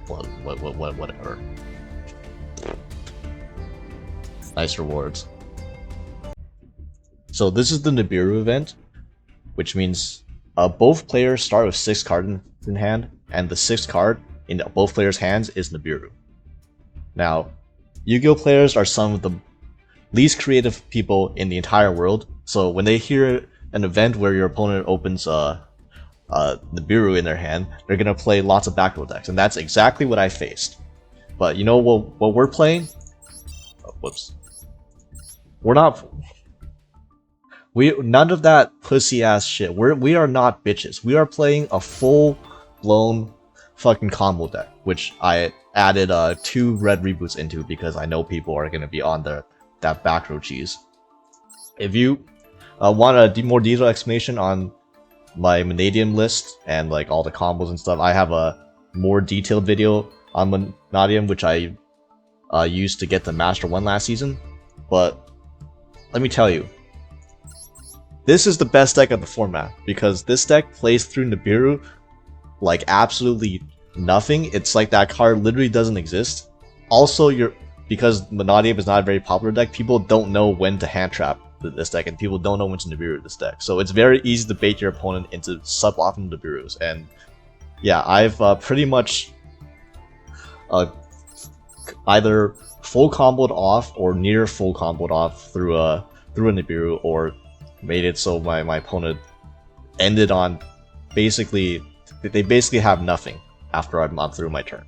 Whatever. Nice rewards. So this is the Nibiru event, which means both players start with 6 cards in hand, and the 6th card in both players' hands is Nibiru. Now, Yu-Gi-Oh! Players are some of the least creative people in the entire world, so when they hear an event where your opponent opens Nibiru in their hand, they're gonna play lots of back row decks, and that's exactly what I faced. But you know what we're playing? Oh, whoops. We're not. None of that pussy ass shit. We are not bitches. We are playing a full blown fucking combo deck, which I added 2 red reboots into because I know people are gonna be on that back row cheese. If you want a more detailed explanation on my Mannadium list and like all the combos and stuff, I have a more detailed video on Mannadium, which I used to get the Master 1 last season. But let me tell you, this is the best deck of the format because this deck plays through Nibiru like absolutely nothing. It's like that card literally doesn't exist. Also, because Mannadium is not a very popular deck, people don't know when to hand trap this deck, and people don't know when to Nibiru this deck. So it's very easy to bait your opponent into suboptimal Nibirus. And yeah, I've pretty much either full comboed off or near full comboed off through a Nibiru, or made it so my opponent ended on basically they basically have nothing after I'm through my turn.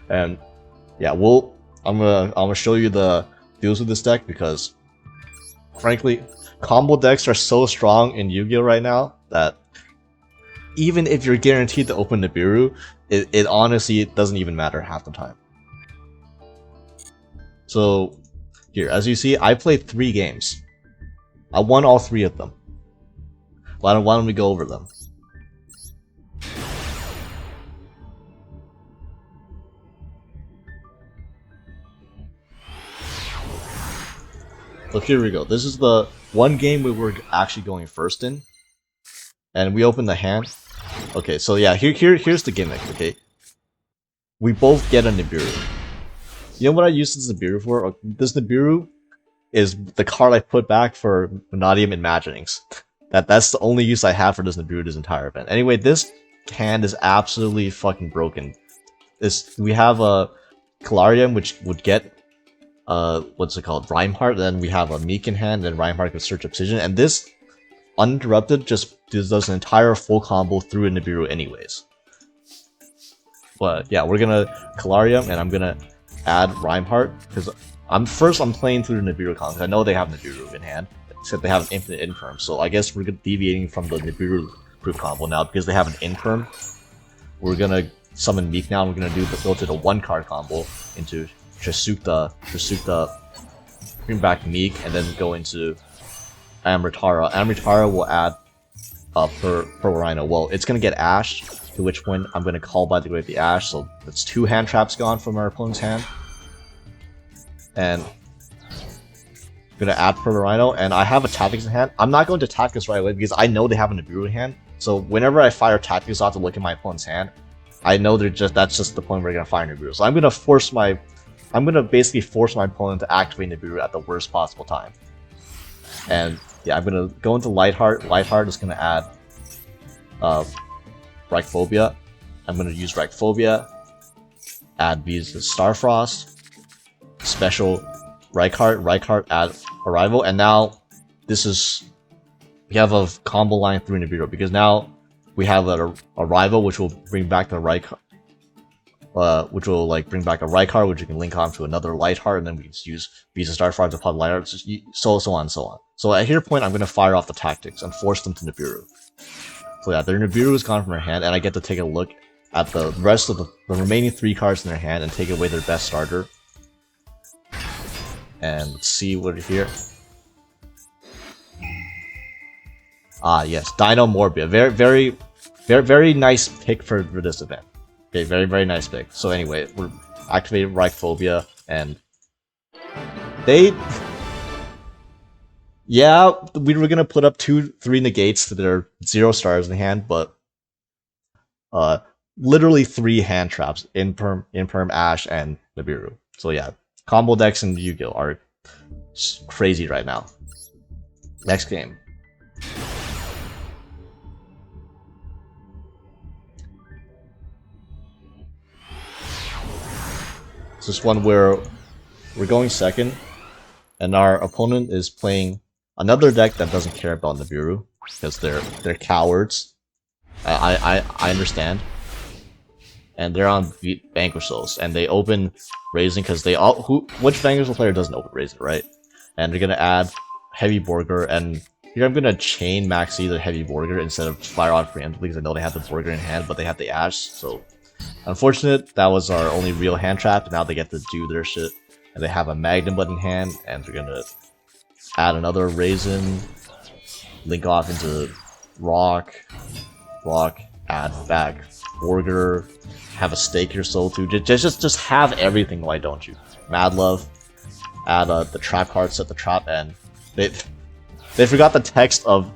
And yeah, I'm gonna show you the deals with this deck because frankly, combo decks are so strong in Yu-Gi-Oh! Right now that even if you're guaranteed to open Nibiru, it honestly doesn't even matter half the time. So here, as you see, I played 3 games. I won all 3 of them. Why don't we go over them? So here we go. This is the one game we were actually going first in. And we opened the hand. Okay, so yeah, here's the gimmick, okay? We both get a Nibiru. You know what I used this Nibiru for? This Nibiru is the card I put back for Mannadium Imaginings. That's the only use I have for this Nibiru this entire event. Anyway, this hand is absolutely fucking broken. We have a Calarium, which would get what's it called? Reinhardt. Then we have a Meek in hand, and Reinhardt could search Obsidian, and this uninterrupted just does an entire full combo through a Nibiru anyways. But yeah, we're gonna Calarium, and I'm gonna add Reinhardt because I'm playing through the Nibiru combo. I know they have Nibiru in hand, except they have an infinite infirm. So I guess we're deviating from the Nibiru proof combo now because they have an infirm. We're gonna summon Meek now. We're gonna go to the 1-card combo into Trasukta, bring back Meek, and then go into Amritara. Amritara will add Pearl Rhino. Well, it's gonna get Ash, to which point I'm gonna call by the Grave the Ash, so that's 2 hand traps gone from our opponent's hand. And I'm gonna add Pearl Rhino, and I have a Tactics in hand. I'm not going to Tactics right away because I know they have a Nibiru in hand. So whenever I fire Tactics, I'll have to look at my opponent's hand. I know that's just the point where they're gonna fire Nibiru. So I'm gonna basically force my opponent to activate Nibiru at the worst possible time. And yeah, I'm gonna go into Lightheart. Lightheart is gonna add Reichphobia. I'm gonna use Reichphobia, add Bees to Starfrost, special Reichhardt, add Arrival, and now we have a combo line through Nibiru because now we have a Arrival, which will bring back the which will like bring back a Reichhardt, which you can link on to another Lightheart, and then we can use Bees of Starfrost to pop Lightheart, so on and so on. So at here point, I'm gonna fire off the Tactics and force them to Nibiru. So yeah, their Nibiru is gone from their hand, and I get to take a look at the rest of the remaining 3 cards in their hand and take away their best starter. And let's see what is here. Ah yes, Dinomorphia. Very nice pick for this event. Okay, very nice pick. So anyway, we're activating Reichphobia, and yeah, we were gonna put up 2-3 negates that are 0 stars in hand, but literally 3 hand traps: Imperm, Ash, and Nibiru. So yeah, combo decks in Yu-Gi-Oh are crazy right now. Next game. It's this one where we're going second, and our opponent is playing another deck that doesn't care about Nibiru because they're cowards. I understand, and they're on Vanquish Souls, and they open Raising because they all which Vanquish Soul player doesn't open Raising, right? And they're gonna add Heavy Borger, and here I'm gonna chain Maxi the Heavy Borger instead of Fire on preemptively because I know they have the Borger in hand, but they have the Ash, so unfortunate. That was our only real hand trap, and now they get to do their shit. And they have a Magnum button in hand, and they're gonna add another Raisin, link off into Rock, add back Borger, have a Stake Your Soul too. Just have everything, why don't you? Mad Love, add the trap card, set the trap, and they forgot the text of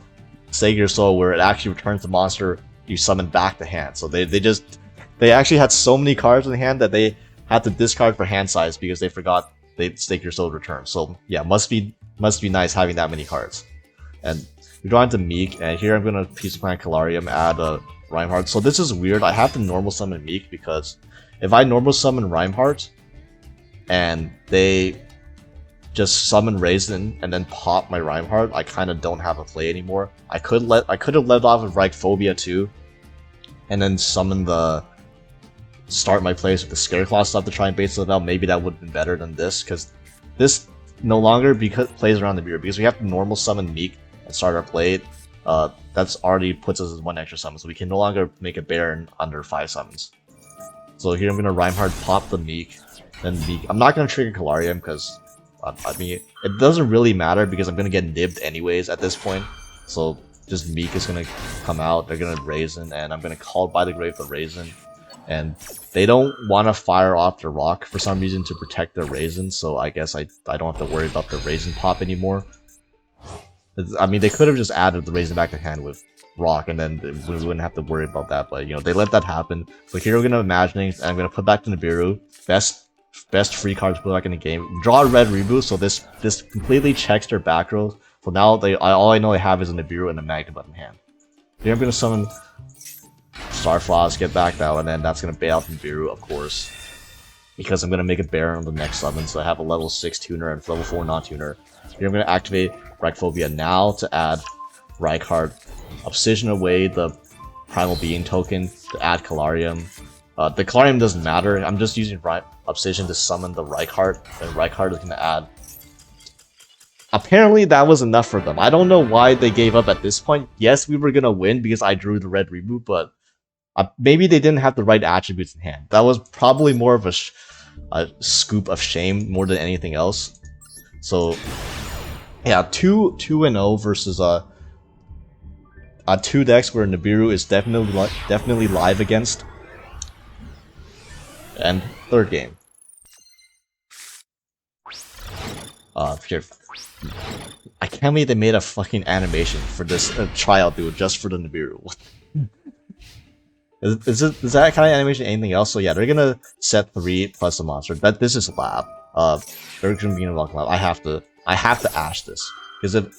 Stake Your Soul where it actually returns the monster you summon back to hand. So they actually had so many cards in the hand that they had to discard for hand size because they forgot they Stake Your Soul return. So yeah, must be nice having that many cards. And we draw into Meek, and here I'm gonna Piece of Plant Calarium, add a Rhymeheart. So this is weird. I have to normal summon Meek because if I normal summon Rhymeheart and they just summon Raisin and then pop my Rhymeheart, I kind of don't have a play anymore. I could have led off with Reichphobia too, and then summon start my plays with the Scareclaw stuff to try and bait stuff out. Maybe that would have been better than this, because this no longer plays around the mirror because we have to normal summon Meek and start our play. That's already puts us as 1 extra summon, so we can no longer make a Baron under 5 summons. So here I'm gonna Rhymeheart, pop the Meek, then Meek. I'm not gonna trigger Calarium because I mean it doesn't really matter because I'm gonna get nibbed anyways at this point. So just Meek is gonna come out. They're gonna Raisin, and I'm gonna call by the grave the Raisin. And they don't want to fire off the Rock for some reason to protect their Raisin, so I guess I don't have to worry about the Raisin pop anymore. I mean, they could have just added the Raisin back to hand with Rock, and then we wouldn't have to worry about that, but you know, they let that happen. So here we're gonna Imagining, and I'm gonna put back the Nibiru. Best free card to put back in the game. Draw a red reboot, so this completely checks their back row. So now all I know they have is a Nibiru and a Magnum button in hand. Here I'm gonna summon Starfrost, get back that one, and that's gonna bait out Nibiru, of course, because I'm gonna make a Baron on the next summon, so I have a level 6 tuner and level 4 non-tuner. Here I'm gonna activate Reichphobia now to add Rykard, Obsidian away the Primal Being token to add Calarium. The Calarium doesn't matter, I'm just using Obsidian to summon the Rykard, and Rykard is gonna add. Apparently that was enough for them. I don't know why they gave up at this point. Yes, we were gonna win because I drew the red reboot, but maybe they didn't have the right attributes in hand. That was probably more of a scoop of shame more than anything else. So yeah, 2-0 versus 2 decks where Nibiru is definitely live against. And third game. Here. I can't believe they made a fucking animation for this tryout dude just for the Nibiru. Is that kind of animation anything else? So yeah, they're gonna set 3 plus a monster. This is Lab. They're gonna be in a Welcome Lab. I have to Ash this because if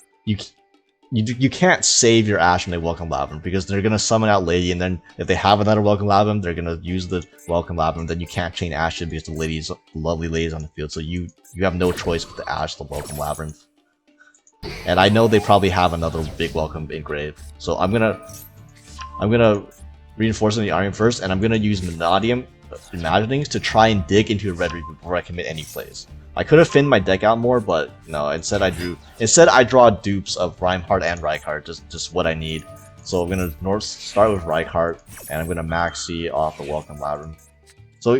you can't save your Ash when they Welcome Labyrinth because they're gonna summon out Lady, and then if they have another Welcome Labyrinth, they're gonna use the Welcome Labyrinth. Then you can't chain Ash it because the lovely Lady's on the field. So you have no choice but to Ash the Welcome Labyrinth. And I know they probably have another big Welcome engraved. So I'm gonna Reinforcing the Iron first, and I'm gonna use Mannadium Imaginings to try and dig into a red reboot before I commit any plays. I could have thinned my deck out more, but no. Instead, I draw dupes of Rhymeheart and Rykard, just what I need. So I'm gonna start with Rykard, and I'm gonna Maxi off the Welcome Labyrinth. So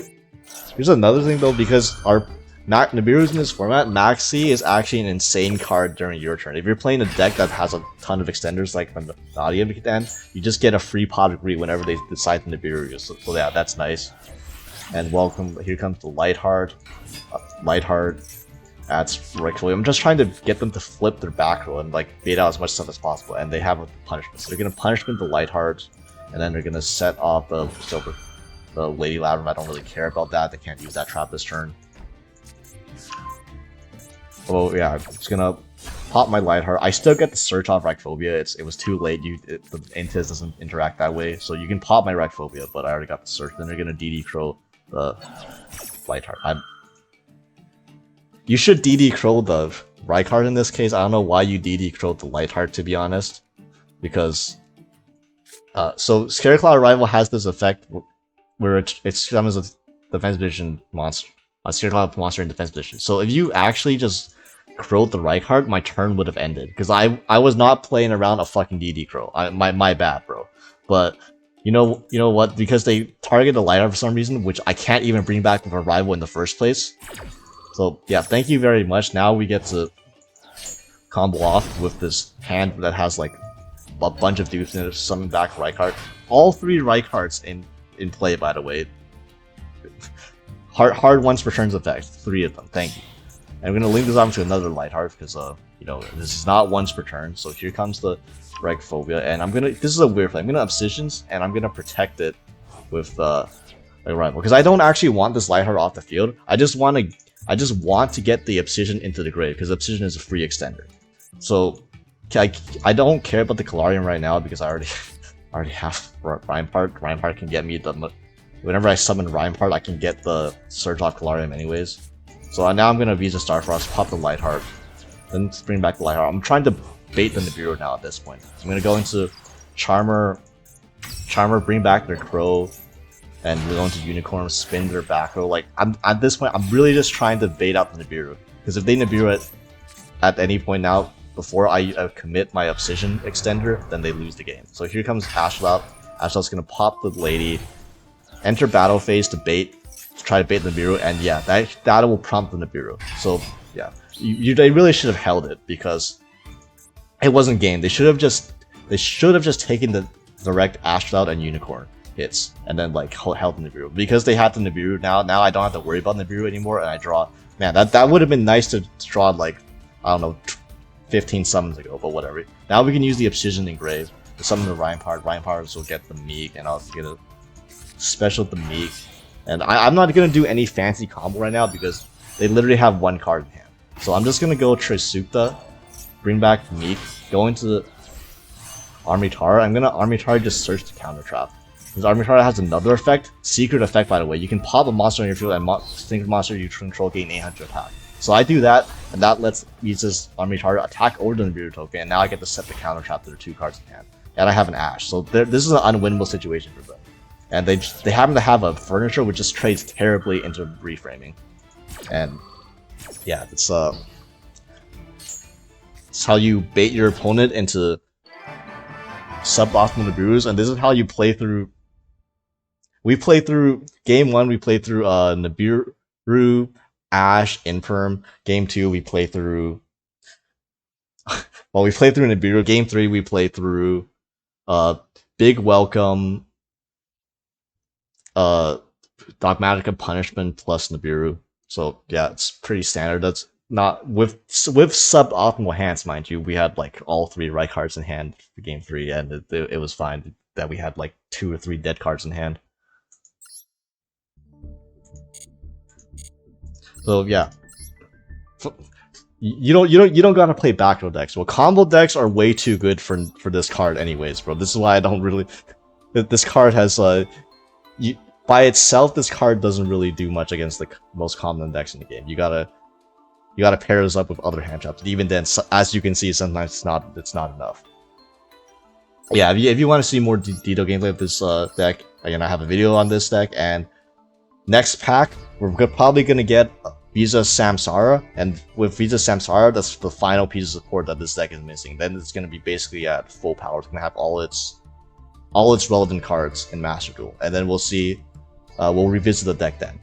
here's another thing though, because our Nibiru's in this format, Maxi is actually an insane card during your turn. If you're playing a deck that has a ton of extenders like Mannadium, then you just get a free pot of greed whenever they decide to Nibiru. So yeah, that's nice. And welcome, here comes the Lightheart. Lightheart adds Reichphobia. I'm just trying to get them to flip their back row and like bait out as much stuff as possible. And they have a punishment. So they're gonna punishment the Lightheart, and then they're gonna set off the Silver the Lady Labrynth. I don't really care about that. They can't use that trap this turn. Oh yeah, I'm just gonna pop my Lightheart. I still get the search off Rhyphobia. It was too late. The Intis doesn't interact that way, so you can pop my Rhyphobia, but I already got the search. Then they're gonna DD Crow the Lightheart. You should DD Crow the Rhyhart in this case. I don't know why you DD Crow the Lightheart, to be honest, because so Scary Cloud Arrival has this effect where it summons a defense position monster, a Scary Cloud monster in defense position. So if you actually just crowed the Rhyhart, my turn would have ended because I was not playing around a fucking DD Crow. My bad, bro. But you know what? Because they target the Lightheart for some reason, which I can't even bring back with Arrival in the first place. So yeah, thank you very much. Now we get to combo off with this hand that has like a bunch of dudes in it, summon back Rhyhart. All 3 Rhyharts in play, by the way. Hard once per turn's effect. 3 of them. Thank you. And I'm gonna link this off to another Lightheart because this is not once per turn. So here comes the Rhyphobia, and this is a weird play. I'm gonna Obsidians and I'm gonna protect it with Arrival because I don't actually want this Lightheart off the field. I just want to get the Obsidian into the grave because Obsidian is a free extender. So I don't care about the Calarium right now because I already have Rhyhart. Rhyhart can get me whenever I summon Rhyhart, I can get the Surge off Calarium anyways. So now I'm gonna Visa Starfrost, pop the Lightheart, then bring back the Lightheart. I'm trying to bait the Nibiru now at this point. So I'm gonna go into Charmer, bring back their Crow, and we're going to Unicorn, spin their back row. Like at this point, I'm really just trying to bait out the Nibiru because if they Nibiru at any point now before I commit my Obsidian extender, then they lose the game. So here comes Ashlout. Ashlout's gonna pop the Lady, enter battle phase to try to bait the Nibiru, and yeah, that will prompt the Nibiru. So yeah, they really should have held it because it wasn't game. They should have just taken the direct Ashlout and Unicorn hits and then like held the Nibiru because they had the Nibiru now. Now I don't have to worry about Nibiru anymore, and I draw. Man, that would have been nice to draw like I don't know 15 summons ago, but whatever. Now we can use the Obsidian Engrave to summon the Rhyhart. Rhyhart will get the Meek, and I'll get a special the Meek. And I'm not gonna do any fancy combo right now because they literally have 1 card in hand. So I'm just gonna go Trisukta, bring back Meek, go into the Armitara. I'm gonna Armitara just search the counter trap. Because Armitara has another effect, secret effect by the way. You can pop a monster on your field and sync monster you control gain 800 attack. So I do that, and that uses Armitara attack over the Nibiru token, and now I get to set the counter trap to their 2 cards in hand. And I have an Ash, so this is an unwinnable situation for them. And they happen to have a furniture which just trades terribly into reframing. And yeah, it's how you bait your opponent into suboptimal Nibirus, and this is how you play through. We played through game 1. We played through Nibiru, Ash, Infirm. Game 2 we played through. Well, we played through Nibiru. Game 3 we played through Big Welcome, Dogmatica Punishment plus Nibiru. So yeah, it's pretty standard. That's not with suboptimal hands, mind you. We had like all 3 right cards in hand for game 3, and it was fine that we had like 2 or 3 dead cards in hand. So yeah, you don't gotta play backrow decks. Well, combo decks are way too good for this card, anyways, bro. This is why I don't really. This card has by itself, this card doesn't really do much against the most common decks in the game. You gotta pair this up with other hand traps. And even then, as you can see, sometimes it's not enough. Yeah, if you want to see more detailed gameplay of this deck, again, I have a video on this deck. And next pack, we're probably gonna get Visa Samsara, and with Visa Samsara, that's the final piece of support that this deck is missing. Then it's gonna be basically at full power. It's gonna have all its relevant cards in Master Duel, and then we'll see. We'll revisit the deck then.